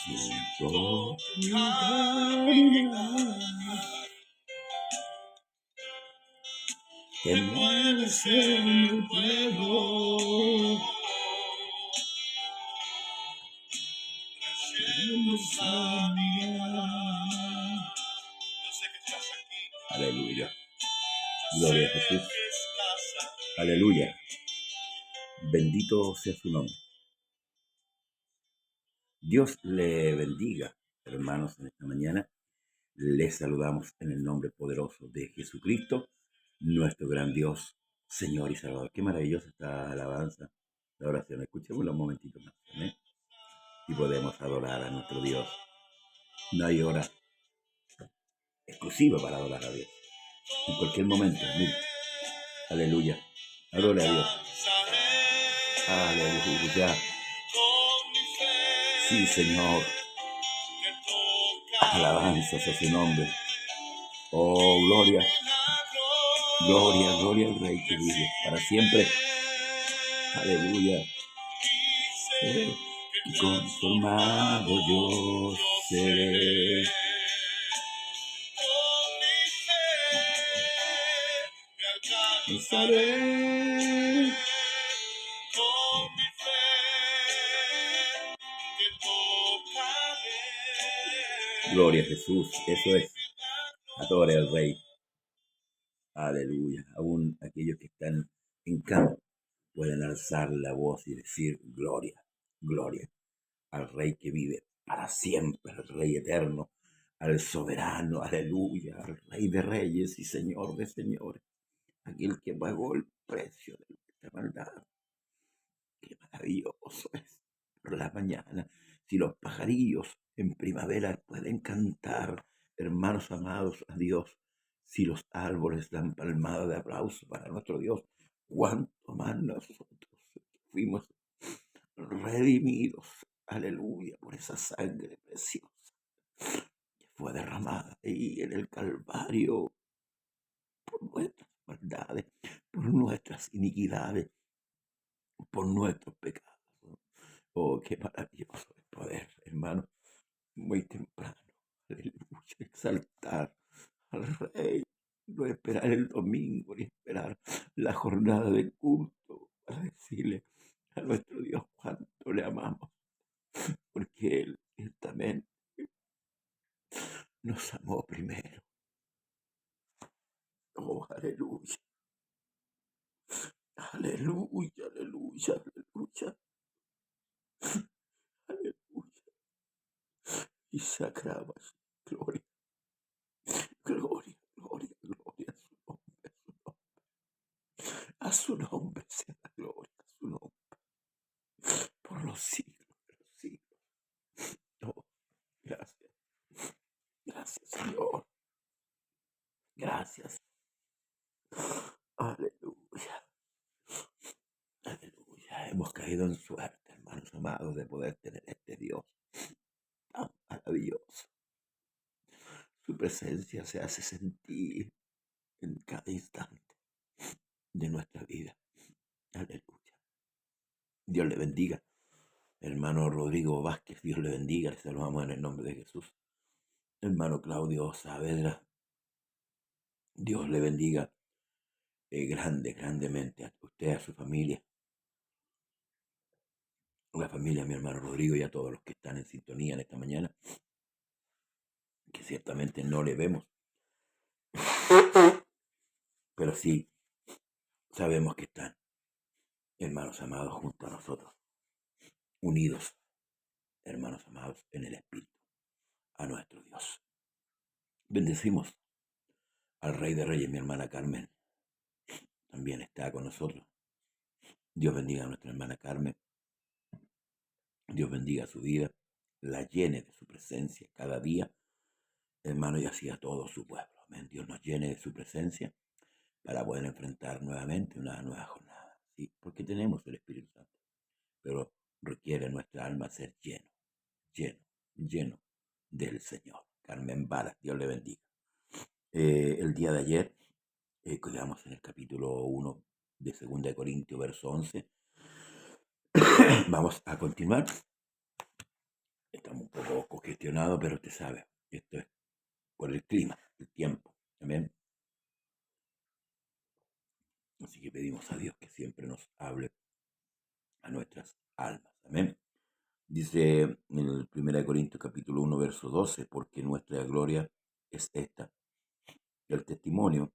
Siento tu caridad que mueves en el pueblo. Aleluya. Gloria a Jesús. Aleluya. Bendito sea su nombre. Dios le bendiga, hermanos, en esta mañana. Les saludamos en el nombre poderoso de Jesucristo, nuestro gran Dios, Señor y Salvador. Qué maravillosa esta alabanza, la oración. Escuchémosla un momentito más. ¿Eh? Y podemos adorar a nuestro Dios. No hay hora exclusiva para adorar a Dios. En cualquier momento, mire. Aleluya. Adore a Dios. Aleluya. Sí, Señor. Alabanzas a su nombre. Oh, gloria. Gloria, gloria al Rey que vive para siempre. Aleluya. Y conformado yo seré. Alzaré con mi fe, te tocaré. Gloria a Jesús, eso es. Adore al Rey. Aleluya. Aún aquellos que están en campo pueden alzar la voz y decir gloria, gloria al Rey que vive para siempre, al Rey eterno, al soberano, aleluya, al Rey de reyes y Señor de señores, aquel que pagó el precio de nuestra maldad. Qué maravilloso es por la mañana. Si los pajarillos en primavera pueden cantar, hermanos amados, a Dios, si los árboles dan palmada de aplauso para nuestro Dios, cuánto más nosotros fuimos redimidos, aleluya, por esa sangre preciosa que fue derramada ahí en el Calvario por nuestras maldades, por nuestras iniquidades, por nuestros pecados. Oh, qué maravilloso es poder, hermano, muy temprano, aleluya, exaltar al Rey, no esperar el domingo, ni esperar la jornada de culto para decirle a nuestro Dios cuánto le amamos, porque Él también nos amó primero. Oh, aleluya, aleluya, aleluya, aleluya, aleluya. Y sacrabas, gloria, gloria, gloria, gloria a su nombre sea la gloria, a su nombre, por los siglos de los siglos. Oh, gracias, gracias, Señor, gracias. Aleluya, aleluya. Hemos caído en suerte, hermanos amados, de poder tener este Dios tan maravilloso. Su presencia se hace sentir en cada instante de nuestra vida. Aleluya. Dios le bendiga. Hermano Rodrigo Vázquez, Dios le bendiga. Le saludamos en el nombre de Jesús. Hermano Claudio Saavedra, Dios le bendiga grandemente a usted, a su familia, a la familia de mi hermano Rodrigo y a todos los que están en sintonía en esta mañana, que ciertamente no le vemos, pero sí sabemos que están, hermanos amados, junto a nosotros, unidos, hermanos amados, en el Espíritu, a nuestro Dios. Bendecimos al Rey de Reyes, mi hermana Carmen, también está con nosotros. Dios bendiga a nuestra hermana Carmen. Dios bendiga su vida, la llene de su presencia cada día, hermano, y así a todo su pueblo. Amén. Dios nos llene de su presencia para poder enfrentar nuevamente una nueva jornada. ¿Sí? Porque tenemos el Espíritu Santo, pero requiere nuestra alma ser lleno del Señor. Carmen Varas, Dios le bendiga. El día de ayer quedamos en el capítulo 1 de 2 Corintios, verso 11. Vamos a continuar. Estamos un poco congestionados, pero usted sabe, esto es por el clima, el tiempo. Amén. Así que pedimos a Dios que siempre nos hable a nuestras almas. Amén. Dice en el 1 Corintios capítulo 1, verso 12, porque nuestra gloria es esta, el testimonio,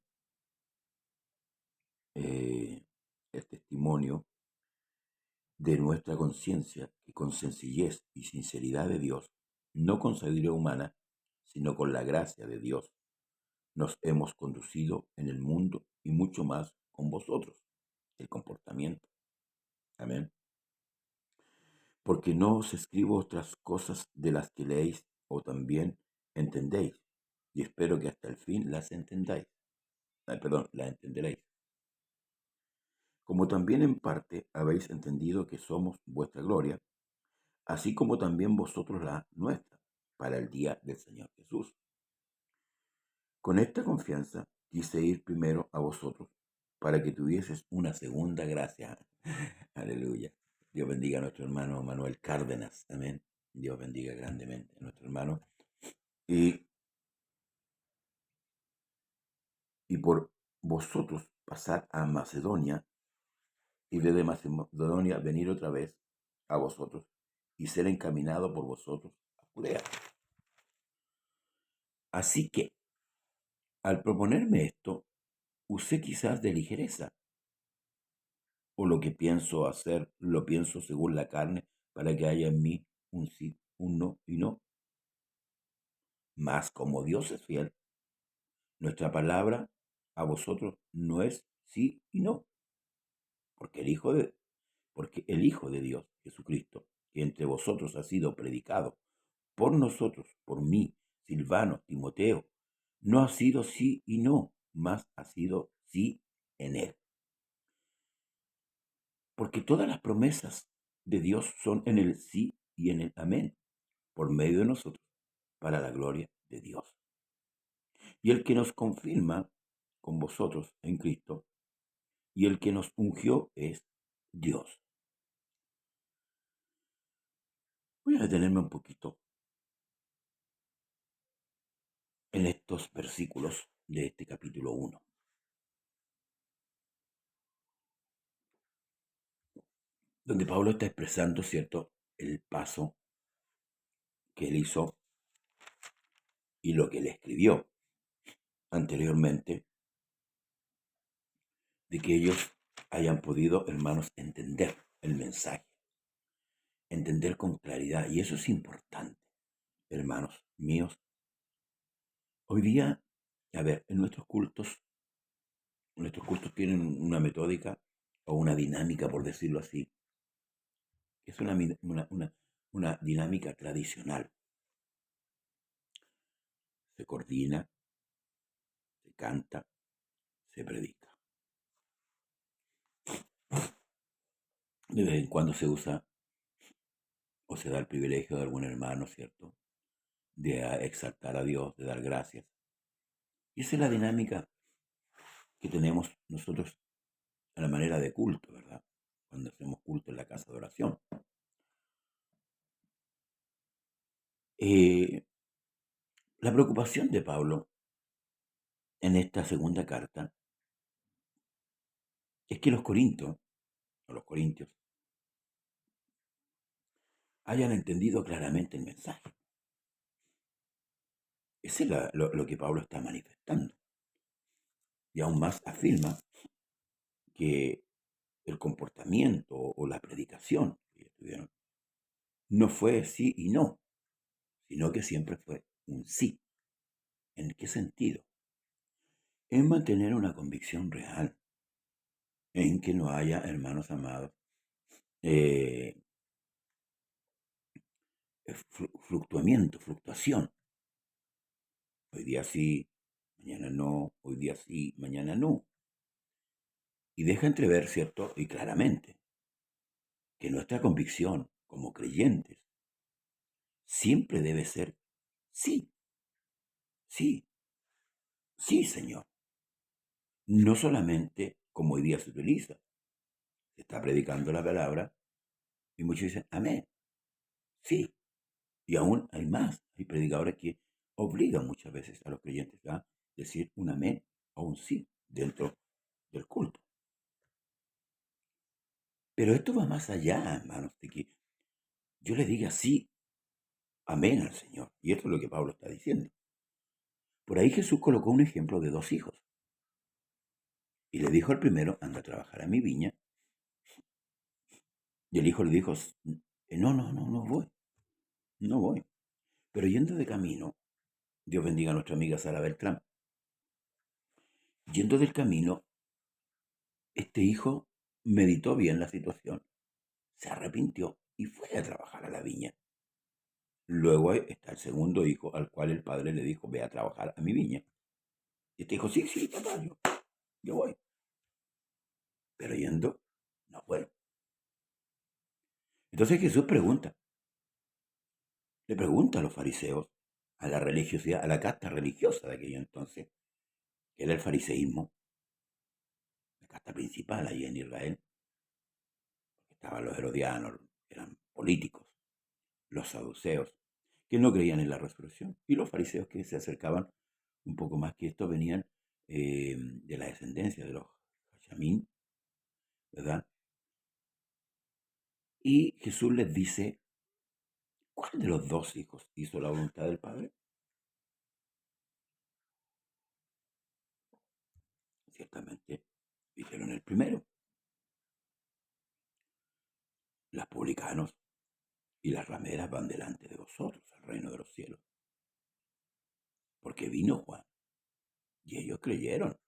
eh, el testimonio de nuestra conciencia, que con sencillez y sinceridad de Dios, no con sabiduría humana, sino con la gracia de Dios, nos hemos conducido en el mundo y mucho más con vosotros, el comportamiento. Amén. Porque no os escribo otras cosas de las que leéis o también entendéis, y espero que hasta el fin las entendáis. Las entenderéis. Como también en parte habéis entendido que somos vuestra gloria, así como también vosotros la nuestra, para el día del Señor Jesús. Con esta confianza quise ir primero a vosotros, para que tuvieses una segunda gracia. Aleluya. Dios bendiga a nuestro hermano Manuel Cárdenas. Amén. Dios bendiga grandemente a nuestro hermano. Y, por vosotros pasar a Macedonia, y desde Macedonia venir otra vez a vosotros y ser encaminado por vosotros a Judea. Así que, al proponerme esto, usé quizás de ligereza, o lo que pienso hacer, lo pienso según la carne, para que haya en mí un sí, un no y no. Mas como Dios es fiel, nuestra palabra a vosotros no es sí y no, porque porque el Hijo de Dios, Jesucristo, que entre vosotros ha sido predicado por nosotros, por mí, Silvano, Timoteo, no ha sido sí y no, mas ha sido sí en él. Porque todas las promesas de Dios son en el sí y en el amén, por medio de nosotros, para la gloria de Dios. Y el que nos confirma con vosotros en Cristo, y el que nos ungió es Dios. Voy a detenerme un poquito en estos versículos de este capítulo 1, donde Pablo está expresando, ¿cierto?, el paso que él hizo y lo que él escribió anteriormente, de que ellos hayan podido, hermanos, entender el mensaje, entender con claridad. Y eso es importante, hermanos míos. Hoy día, a ver, en nuestros cultos tienen una metódica o una dinámica, por decirlo así, que es una dinámica tradicional. Se coordina, se canta, se predica. De vez en cuando se usa o se da el privilegio de algún hermano, ¿cierto?, de exaltar a Dios, de dar gracias. Y esa es la dinámica que tenemos nosotros a la manera de culto, ¿verdad? Cuando hacemos culto en la casa de oración. Eh, la preocupación de Pablo en esta segunda carta es que los corintios, hayan entendido claramente el mensaje. Ese es lo que Pablo está manifestando. Y aún más afirma que el comportamiento o la predicación que tuvieron no fue sí y no, sino que siempre fue un sí. ¿En qué sentido? En mantener una convicción real, en que no haya, hermanos amados, eh, fluctuación. Hoy día sí, mañana no, hoy día sí, mañana no. Y deja entrever, ¿cierto? Y claramente, que nuestra convicción como creyentes siempre debe ser sí, sí, sí, Señor. No solamente como hoy día se utiliza. Se está predicando la palabra y muchos dicen, amén, sí. Y aún hay más. Hay predicadores que obligan muchas veces a los creyentes a decir un amén o un sí dentro del culto. Pero esto va más allá, hermanos, de que yo le diga sí, amén al Señor. Y esto es lo que Pablo está diciendo. Por ahí Jesús colocó un ejemplo de dos hijos. Y le dijo al primero, anda a trabajar a mi viña. Y el hijo le dijo, no voy, no voy. Pero yendo de camino, Dios bendiga a nuestra amiga Sara Beltrán, yendo del camino, este hijo meditó bien la situación, se arrepintió y fue a trabajar a la viña. Luego está el segundo hijo al cual el padre le dijo, ve a trabajar a mi viña. Y este dijo, sí, papá, yo voy. Pero yendo, no fue. Entonces Jesús le pregunta a los fariseos, a la religiosidad, a la casta religiosa de aquello entonces, que era el fariseísmo, la casta principal allí en Israel. Estaban los herodianos, eran políticos, los saduceos, que no creían en la resurrección, y los fariseos que se acercaban un poco más, que estos venían de la descendencia de los Hachamín, ¿verdad? Y Jesús les dice, ¿cuál de los dos hijos hizo la voluntad del Padre? Ciertamente dijeron el primero. Los publicanos y las rameras van delante de vosotros al reino de los cielos. Porque vino Juan y ellos creyeron,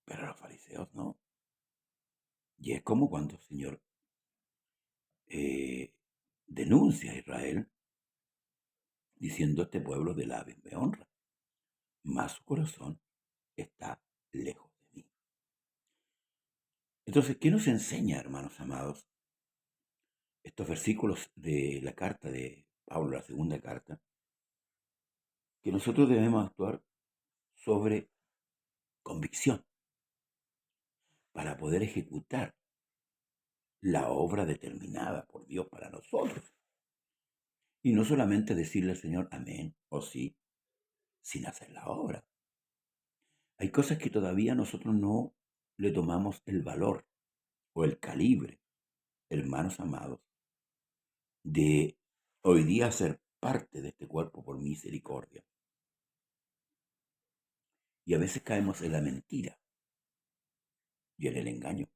pero los fariseos no. Y es como cuando el Señor denuncia a Israel diciendo, este pueblo de labios me honra, mas su corazón está lejos de mí. Entonces, ¿qué nos enseña, hermanos amados, estos versículos de la carta de Pablo, la segunda carta? Que nosotros debemos actuar sobre convicción para poder ejecutar la obra determinada por Dios para nosotros. Y no solamente decirle al Señor amén o sí, sin hacer la obra. Hay cosas que todavía nosotros no le tomamos el valor o el calibre, hermanos amados, de hoy día ser parte de este cuerpo por misericordia. Y a veces caemos en la mentira y en el engaño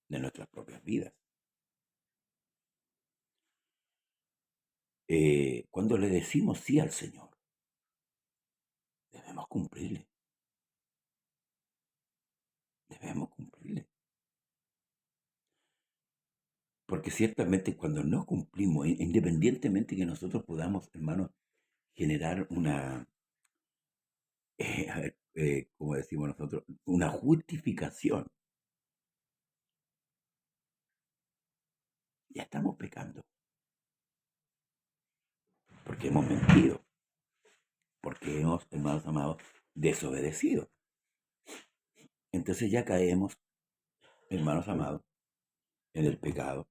de nuestras propias vidas. Cuando le decimos sí al Señor, debemos cumplirle. Debemos cumplirle. Porque ciertamente cuando no cumplimos, independientemente que nosotros podamos, hermanos, generar una, como decimos nosotros, una justificación, ya estamos pecando. Porque hemos mentido. Porque hemos, hermanos amados, desobedecido. Entonces ya caemos, hermanos amados, en el pecado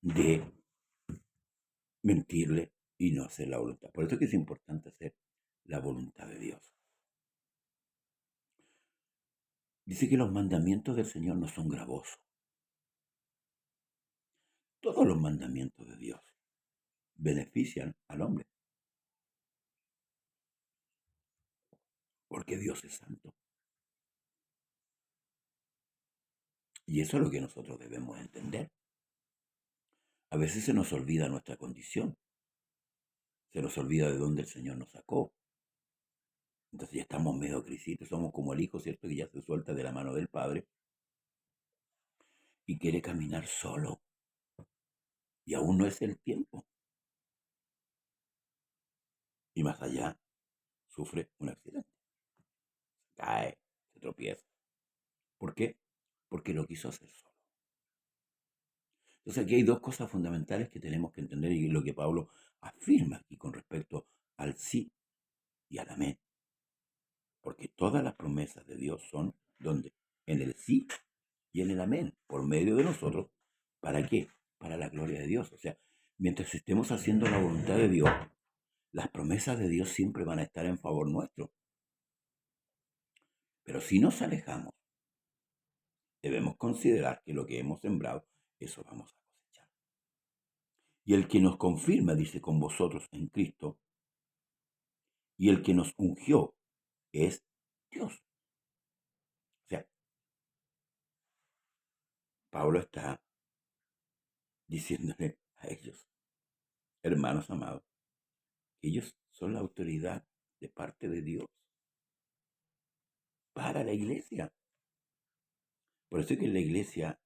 de mentirle y no hacer la voluntad. Por eso es que es importante hacer la voluntad de Dios. Dice que los mandamientos del Señor no son gravosos. Todos los mandamientos de Dios benefician al hombre. Porque Dios es santo. Y eso es lo que nosotros debemos entender. A veces se nos olvida nuestra condición. Se nos olvida de dónde el Señor nos sacó. Entonces ya estamos medio crisitos, somos como el hijo, ¿cierto? Que ya se suelta de la mano del padre y quiere caminar solo. Y aún no es el tiempo. Y más allá, sufre un accidente. Cae, se tropieza. ¿Por qué? Porque lo quiso hacer solo. Entonces aquí hay dos cosas fundamentales que tenemos que entender y lo que Pablo afirma aquí con respecto al sí y al amén. Porque todas las promesas de Dios son donde en el sí y en el amén, por medio de nosotros. ¿Para qué? Para la gloria de Dios. O sea, mientras estemos haciendo la voluntad de Dios, las promesas de Dios siempre van a estar en favor nuestro. Pero si nos alejamos, debemos considerar que lo que hemos sembrado, eso vamos a cosechar. Y el que nos confirma, dice, con vosotros en Cristo, y el que nos ungió es Dios. O sea, Pablo está diciéndole a ellos, hermanos amados, que ellos son la autoridad de parte de Dios para la iglesia. Por eso es que en la iglesia,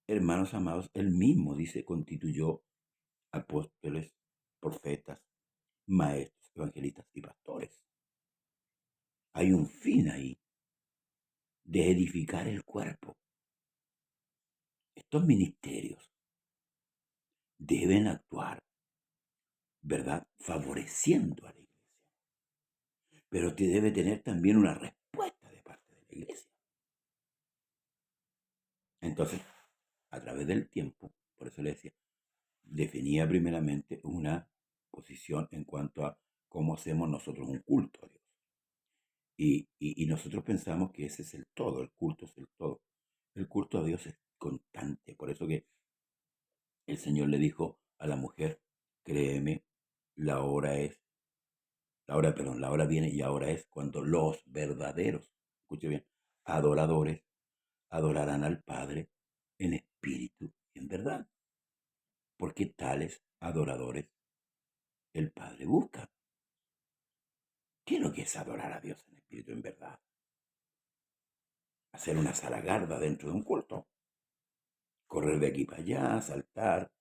hermanos amados, él mismo dice, constituyó apóstoles, profetas, maestros, evangelistas y pastores. Hay un fin ahí de edificar el cuerpo. Estos ministerios deben actuar, ¿verdad? Favoreciendo a la iglesia. Pero te debe tener también una respuesta de parte de la iglesia. Entonces, a través del tiempo, por eso le decía, definía primeramente una posición en cuanto a cómo hacemos nosotros un culto a Dios. Y nosotros pensamos que ese es el todo, el culto es el todo. El culto a Dios es constante. Por eso que el Señor le dijo a la mujer, créeme, la hora es, la hora viene y ahora es cuando los verdaderos, escuche bien, adoradores adorarán al Padre en espíritu y en verdad. Porque tales adoradores el Padre busca. ¿Qué es lo que es adorar a Dios en espíritu y en verdad? Hacer una zaragarda dentro de un culto. Correr de aquí para allá, saltar,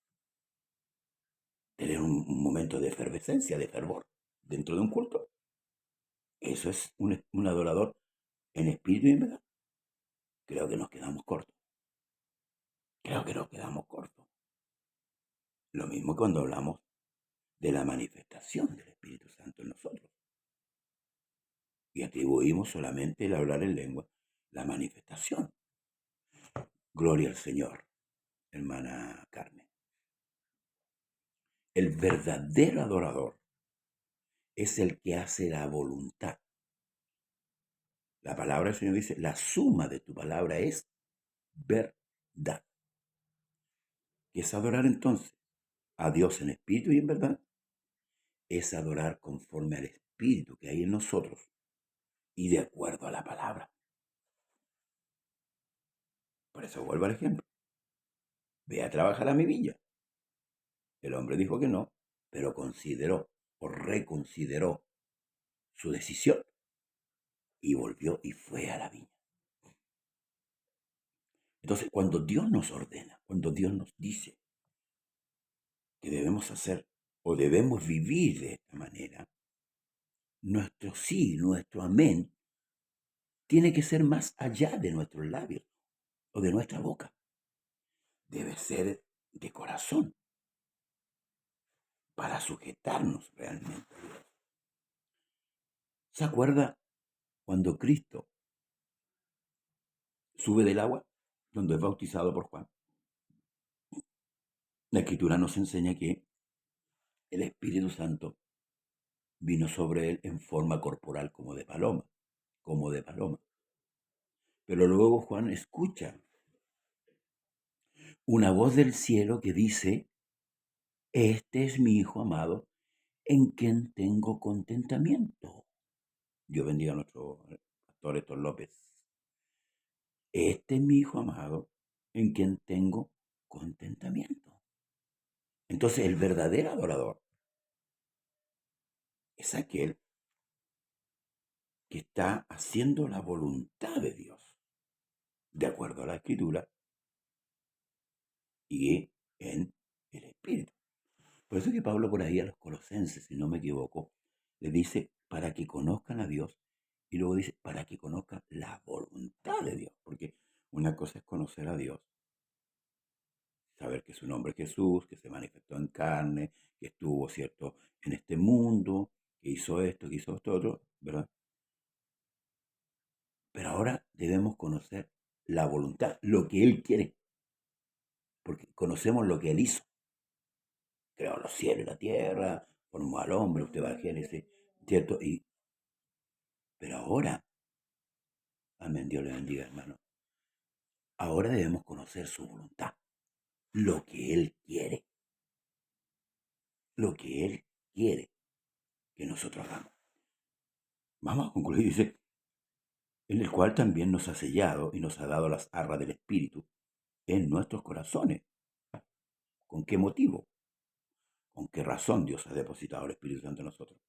tener un momento de efervescencia, de fervor dentro de un culto. Eso es un adorador en espíritu y en verdad. Creo que nos quedamos cortos. Creo que nos quedamos cortos. Lo mismo cuando hablamos de la manifestación del Espíritu Santo en nosotros. Y atribuimos solamente el hablar en lengua, la manifestación. Gloria al Señor, hermana Carmen. El verdadero adorador es el que hace la voluntad. La palabra del Señor dice, la suma de tu palabra es verdad. ¿Qué es adorar entonces? A Dios en espíritu y en verdad. Es adorar conforme al espíritu que hay en nosotros y de acuerdo a la palabra. Por eso vuelvo al ejemplo. Ve a trabajar a mi villa. El hombre dijo que no, pero consideró o reconsideró su decisión y volvió y fue a la viña. Entonces, cuando Dios nos ordena, cuando Dios nos dice que debemos hacer o debemos vivir de esta manera, nuestro sí, nuestro amén, tiene que ser más allá de nuestros labios o de nuestra boca. Debe ser de corazón para sujetarnos realmente a Dios. ¿Se acuerda cuando Cristo sube del agua, cuando es bautizado por Juan? La Escritura nos enseña que el Espíritu Santo vino sobre él en forma corporal como de paloma, como de paloma. Pero luego Juan escucha una voz del cielo que dice, este es mi Hijo amado, en quien tengo contentamiento. Dios bendiga a nuestro pastor Héctor López. Este es mi Hijo amado, en quien tengo contentamiento. Entonces el verdadero adorador es aquel que está haciendo la voluntad de Dios, de acuerdo a la Escritura y en el Espíritu. Por eso que Pablo por ahí a los colosenses, si no me equivoco, le dice para que conozcan a Dios y luego dice para que conozcan la voluntad de Dios. Porque una cosa es conocer a Dios, saber que su nombre es Jesús, que se manifestó en carne, que estuvo, ¿cierto?, en este mundo, que hizo esto otro, ¿verdad? Pero ahora debemos conocer la voluntad, lo que Él quiere, porque conocemos lo que Él hizo. Creó los cielos y la tierra, formó al hombre, usted va a Génesis, ¿cierto? Pero ahora, amén, Dios le bendiga, hermano, ahora debemos conocer su voluntad, lo que Él quiere, lo que Él quiere que nosotros hagamos. Vamos a concluir, dice, en el cual también nos ha sellado y nos ha dado las arras del Espíritu en nuestros corazones. ¿Con qué motivo? ¿Con qué razón Dios ha depositado el Espíritu Santo en nosotros?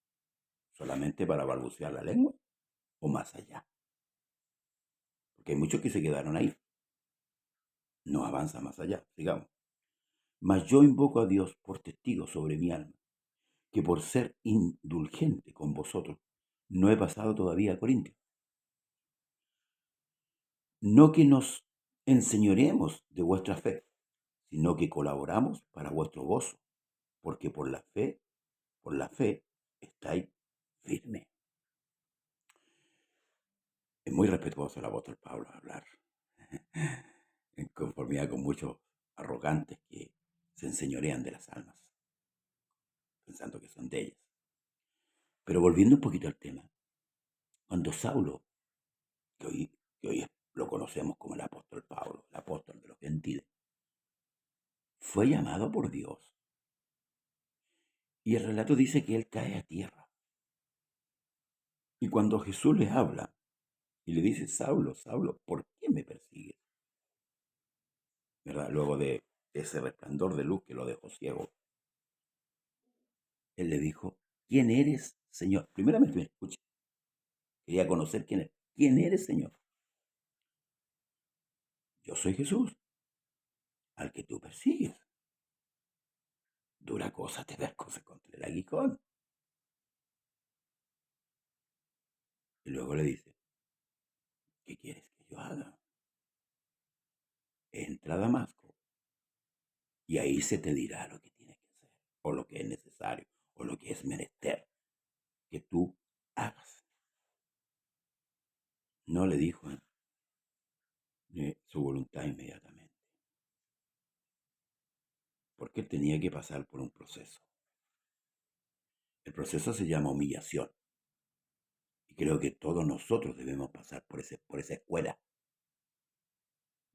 ¿Solamente para balbucear la lengua o más allá? Porque hay muchos que se quedaron ahí. No avanza más allá, sigamos. Mas yo invoco a Dios por testigo sobre mi alma, que por ser indulgente con vosotros, no he pasado todavía a Corintios. No que nos enseñoremos de vuestra fe, sino que colaboramos para vuestro gozo, porque por la fe estáis firmes. Es muy respetuoso el apóstol Pablo hablar, en conformidad con muchos arrogantes que se enseñorean de las almas, pensando que son de ellas. Pero volviendo un poquito al tema, cuando Saulo, que hoy lo conocemos como el apóstol Pablo, el apóstol de los gentiles, fue llamado por Dios, y el relato dice que él cae a tierra. Y cuando Jesús le habla y le dice, Saulo, Saulo, ¿por qué me persigues? ¿Verdad? Luego de ese resplandor de luz que lo dejó ciego, él le dijo, ¿quién eres, Señor? Primeramente, escucha, quería conocer quién es. ¿Quién eres, Señor? Yo soy Jesús, al que tú persigues. Dura cosa te ver cosas contra el aguijón. Y luego le dice, ¿qué quieres que yo haga? Entra a Damasco y ahí se te dirá lo que tienes que hacer, o lo que es necesario, o lo que es menester que tú hagas. No le dijo su voluntad inmediatamente, porque él tenía que pasar por un proceso. El proceso se llama humillación, y creo que todos nosotros debemos pasar por esa escuela.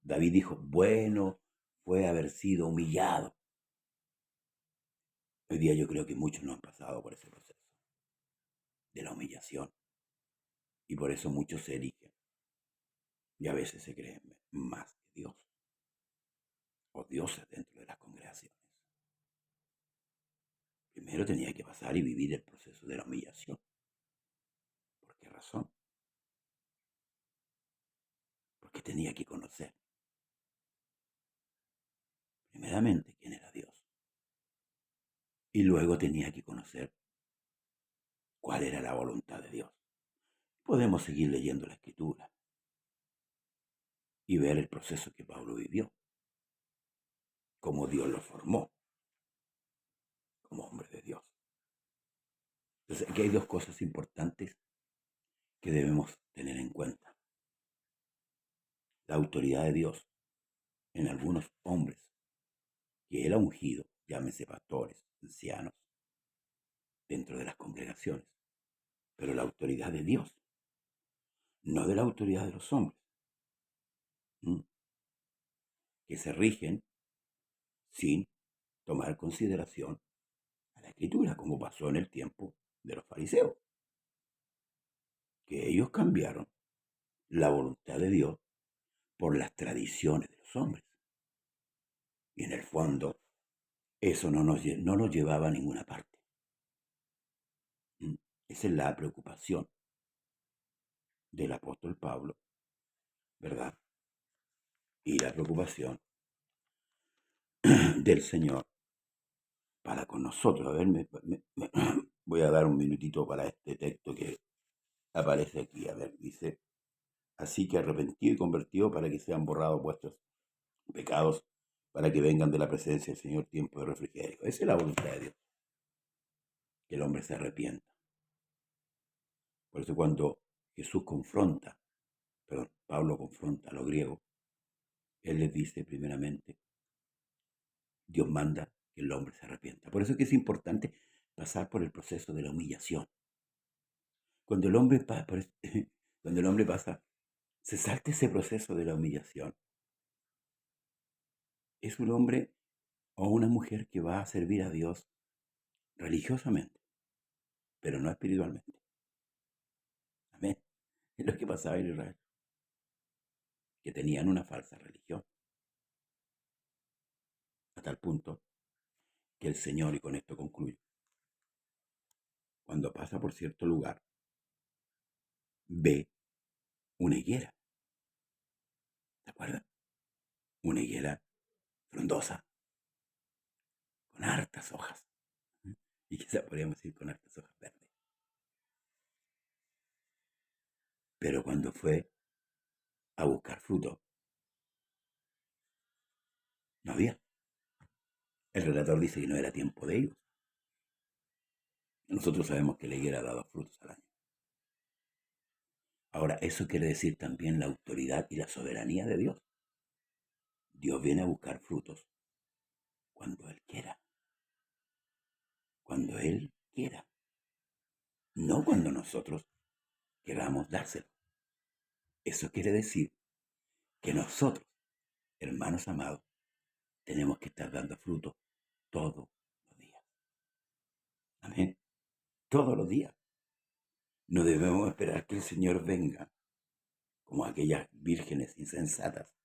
David dijo, bueno fue haber sido humillado. Hoy día yo creo que muchos no han pasado por ese proceso de la humillación, y por eso muchos se erigen y a veces se creen más que Dios o dioses dentro de las congregaciones. Primero tenía que pasar y vivir el proceso de la humillación. ¿Por qué razón? Porque tenía que conocer primeramente quién era Dios, y luego tenía que conocer cuál era la voluntad de Dios. Podemos seguir leyendo la Escritura y ver el proceso que Pablo vivió, cómo Dios lo formó como hombre de Dios. Entonces, aquí hay dos cosas importantes que debemos tener en cuenta. La autoridad de Dios en algunos hombres que él ha ungido, llámese pastores, ancianos, dentro de las congregaciones, pero la autoridad de Dios, no de la autoridad de los hombres, que se rigen sin tomar consideración a la Escritura, como pasó en el tiempo de los fariseos, que ellos cambiaron la voluntad de Dios por las tradiciones de los hombres. Y en el fondo, eso no nos llevaba a ninguna parte. Esa es la preocupación del apóstol Pablo, ¿verdad? Y la preocupación del Señor para con nosotros. A ver, voy a dar un minutito para este texto que aparece aquí. A ver, dice, así que arrepentido y convertido para que sean borrados vuestros pecados, para que vengan de la presencia del Señor tiempo de refrigerio. Esa es la voluntad de Dios, que el hombre se arrepienta. Por eso cuando Jesús confronta, Pablo confronta a los griegos, él les dice primeramente, Dios manda que el hombre se arrepienta. Por eso es que es importante pasar por el proceso de la humillación. Cuando el hombre cuando el hombre pasa, se salta ese proceso de la humillación. Es un hombre o una mujer que va a servir a Dios religiosamente, pero no espiritualmente. Amén. Es lo que pasaba en Israel, que tenían una falsa religión, a tal punto que el Señor, y con esto concluyo, cuando pasa por cierto lugar, ve una higuera. ¿Te acuerdas? Una higuera frondosa, con hartas hojas. Y quizá podríamos decir con hartas hojas verdes. Pero cuando fue a buscar fruto, no había. El relator dice que no era tiempo de ellos. Nosotros sabemos que la higuera daba frutos al año. Ahora, eso quiere decir también la autoridad y la soberanía de Dios. Dios viene a buscar frutos cuando Él quiera. Cuando Él quiera. No cuando nosotros queramos dárselo. Eso quiere decir que nosotros, hermanos amados, tenemos que estar dando frutos todos los días. Amén. Todos los días. No debemos esperar que el Señor venga como aquellas vírgenes insensatas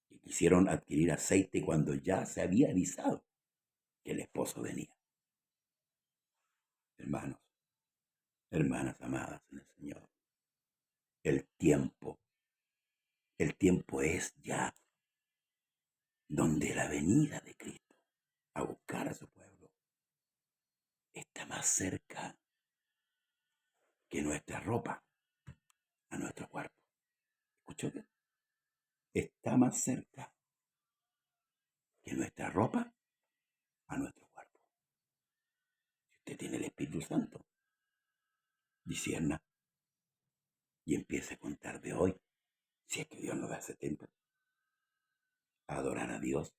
que quisieron adquirir aceite cuando ya se había avisado que el esposo venía. Hermanos, hermanas amadas en el Señor, el tiempo es ya donde la venida de Cristo a buscar a su pueblo está más cerca que nuestra ropa a nuestro cuerpo. ¿Escuchó qué? Está más cerca que nuestra ropa a nuestro cuerpo. Si usted tiene el Espíritu Santo, discierna y empiece a contar de hoy, si es que Dios nos da ese tiempo, a adorar a Dios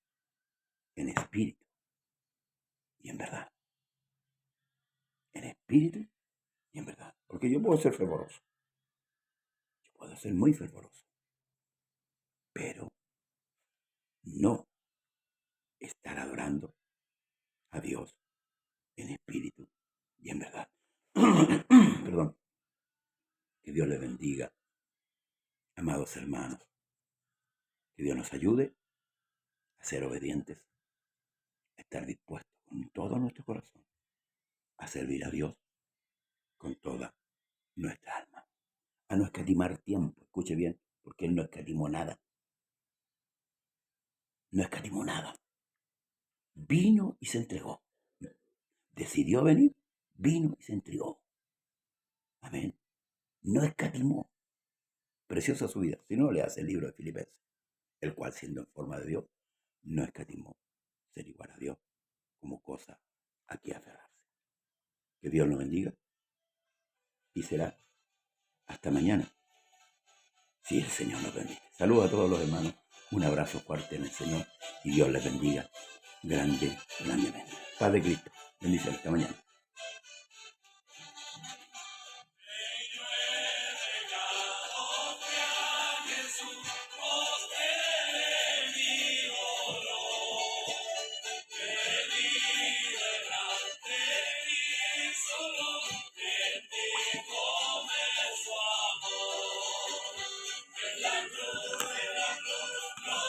en espíritu y en verdad. En espíritu y en verdad. Porque yo puedo ser fervoroso. Yo puedo ser muy fervoroso. Pero no estar adorando a Dios en espíritu y en verdad. Perdón. Que Dios les bendiga, amados hermanos. Que Dios nos ayude a ser obedientes, a estar dispuestos con todo nuestro corazón a servir a Dios con toda nuestra alma. A no escatimar tiempo, escuche bien, porque Él no escatimó nada. No escatimó nada. Vino y se entregó. Decidió venir, vino y se entregó. Amén. No escatimó. Preciosa su vida. Si no, le hace el libro de Filipenses, el cual, siendo en forma de Dios, no escatimó ser igual a Dios como cosa a que aferrarse. Que Dios nos bendiga y será hasta mañana, si el Señor nos permite. Saludos a todos los hermanos, un abrazo fuerte en el Señor y Dios les bendiga grandemente. Paz de Cristo. Bendiciones. Hasta mañana.